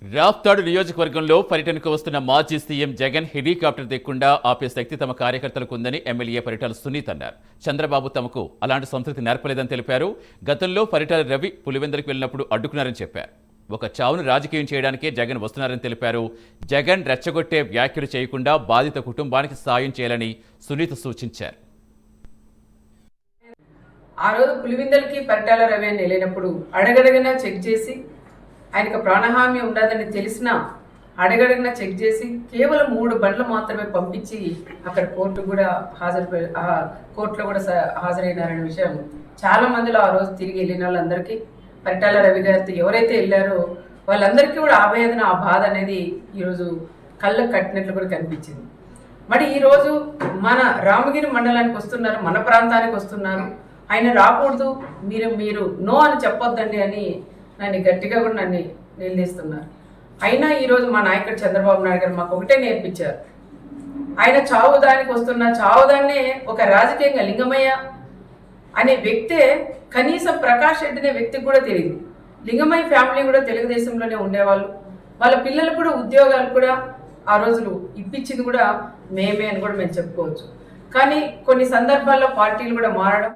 రాప్తాడు నియోజకవర్గంలో పర్యటనకు వస్తున్న మాజీ సీఎం జగన్ హెలికాప్టర్ దిక్కుండా ఆపే శక్తి తమ కార్యకర్తలకు ఉందని ఎమ్మెల్యే పరిటాల సునీత్ అన్నారు. చంద్రబాబు తమకు అలాంటి సంస్కృతి నేర్పలేదని తెలిపారు. గతంలో పరిటాల రవి పులివెందులకు వెళ్లినప్పుడు అడ్డుకున్నారని చెప్పారు. ఒక చావును రాజకీయం చేయడానికే జగన్ వస్తున్నారని తెలిపారు. జగన్ రెచ్చగొట్టే వ్యాఖ్యలు చేయకుండా బాధిత కుటుంబానికి సాయం చేయాలని సునీత్ సూచించారు. ఆ రోజు పులివెందులకి పరిటాల రవి అని వెళ్ళినప్పుడు అడగడగినా చెక్ చేసి ఆయనకు ప్రాణహామీ ఉండదని తెలిసినా అడగడగినా చెక్ చేసి కేవలం 3 బండ్లు మాత్రమే పంపించి అక్కడ కోర్టులో కూడా హాజరైనారనే విషయం చాలా మందిలో ఆ రోజు తిరిగి వెళ్ళిన వాళ్ళందరికీ పరిటాల రవి గారితో ఎవరైతే వెళ్ళారో వాళ్ళందరికీ కూడా ఆవేదన ఆ బాధ అనేది ఈరోజు కళ్ళకు కట్టినట్లు కూడా కనిపించింది. మరి ఈరోజు మన రామగిరి మండలానికి వస్తున్నారు, మన ప్రాంతానికి వస్తున్నారు, ఆయన రాకూడదు, మీరు నో అని చెప్పొద్దండి అని నన్ను గట్టిగా కూడా నన్ను నిలదీస్తున్నారు. అయినా ఈరోజు మా నాయకుడు చంద్రబాబు నాయుడు గారు మాకు ఒకటే నేర్పించారు. ఆయన చావుదానికి వస్తున్న చావుదాన్నే ఒక రాజకీయంగా లింగమయ్య అనే వ్యక్తే కనీసం ప్రకాష్ రెడ్డి అనే వ్యక్తికి కూడా తెలియదు. లింగమయ్య ఫ్యామిలీ కూడా తెలుగుదేశంలోనే ఉండేవాళ్ళు. వాళ్ళ పిల్లలకు కూడా ఉద్యోగాలు కూడా ఆ రోజులు ఇప్పించింది కూడా మేమే అని కూడా మేము చెప్పుకోవచ్చు. కానీ కొన్ని సందర్భాల్లో పార్టీలు కూడా మారడం